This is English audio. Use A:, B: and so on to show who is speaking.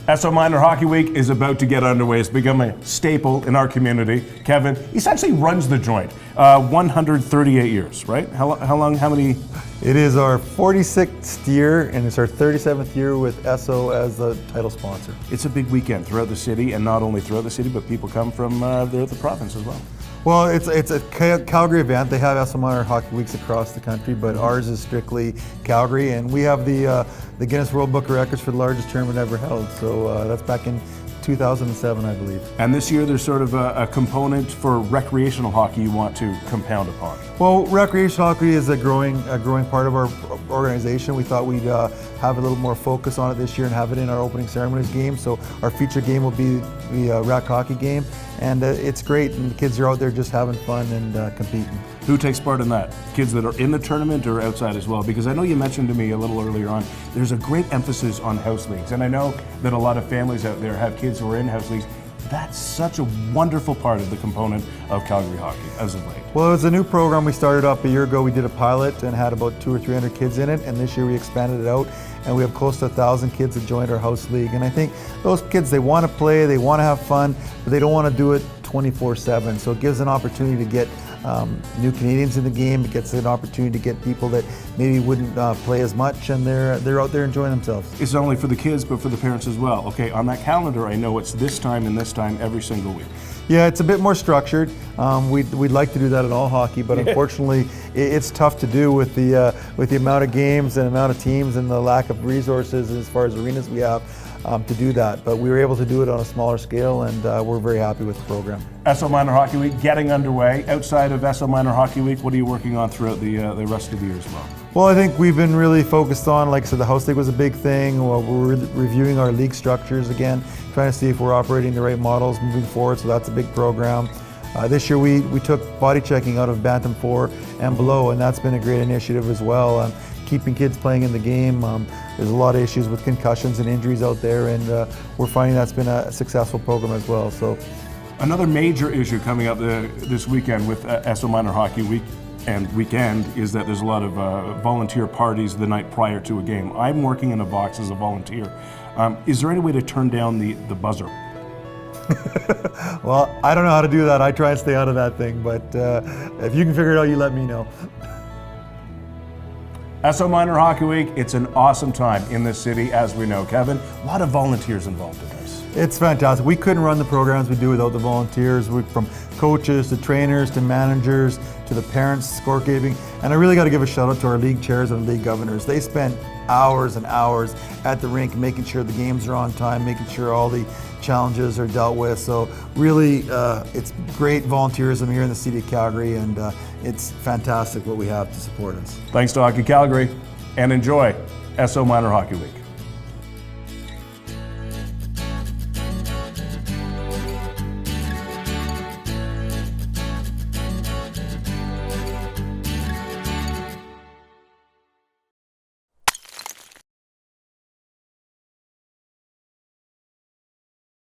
A: Esso Minor Hockey Week is about to get underway. It's become a staple in our community. Kevin essentially runs the joint. 138 years, right? How long, how many?
B: It is our 46th year, and it's our 37th year with Esso as the title sponsor.
A: It's a big weekend throughout the city, and not only throughout the city, but people come from the province as well.
B: Well, it's a Calgary event. They have Esso Minor Hockey Weeks across the country, but ours is strictly Calgary, and we have the Guinness World Book of Records for the largest tournament ever held. So that's back in 2007, I believe.
A: And this year there's sort of a component for recreational hockey you want to compound upon.
B: Well, recreational hockey is a growing part of our organization. We thought we'd have a little more focus on it this year and have it in our opening ceremonies game. So our feature game will be the rec hockey game, and it's great. And the kids are out there just having fun and competing.
A: Who takes part in that? Kids that are in the tournament or outside as well? Because I know you mentioned to me a little earlier on, there's a great emphasis on house leagues. And I know that a lot of families out there have kids who are in house leagues. That's such a wonderful part of the component of Calgary hockey as of late.
B: Well, it was a new program we started up a year ago. We did a pilot and had about 200 or 300 kids in it, and this year we expanded it out, and we have close to 1,000 kids that joined our house league. And I think those kids, they want to play, they want to have fun, but they don't want to do it 24/7. So it gives an opportunity to get new Canadians in the game. It gets an opportunity to get people that maybe wouldn't play as much, and they're out there enjoying themselves.
A: It's not only for the kids, but for the parents as well. Okay, on that calendar, I know it's this time and this time every single week.
B: Yeah, it's a bit more structured. We'd like to do that in all hockey, but unfortunately, it's tough to do with the amount of games and amount of teams and the lack of resources as far as arenas we have to do that. But we were able to do it on a smaller scale, and we're very happy with the program.
A: Esso Minor Hockey Week getting underway. Outside of Esso Minor Hockey Week, what are you working on throughout the rest of the year as well?
B: Well, I think we've been really focused on, like I said, the house league was a big thing. Well, we're reviewing our league structures again, trying to see if we're operating the right models moving forward, so that's a big program. This year we took body checking out of Bantam 4 and below, and that's been a great initiative as well. Keeping kids playing in the game. There's a lot of issues with concussions and injuries out there, and we're finding that's been a successful program as well. So,
A: another major issue coming up this weekend with Esso Minor Hockey Week and weekend is that there's a lot of volunteer parties the night prior to a game. I'm working in a box as a volunteer. Is there any way to turn down the buzzer?
B: Well, I don't know how to do that. I try and stay out of that thing, but if you can figure it out, you let me know.
A: Esso Minor Hockey Week, it's an awesome time in this city, as we know. Kevin, a lot of volunteers involved in this.
B: It's fantastic. We couldn't run the programs we do without the volunteers, from coaches to trainers to managers to the parents, scorekeeping. And I really got to give a shout out to our league chairs and league governors. They spend hours and hours at the rink making sure the games are on time, making sure all the challenges are dealt with. So really, it's great volunteerism here in the city of Calgary, and it's fantastic what we have to support us.
A: Thanks to Hockey Calgary, and enjoy Esso Minor Hockey Week.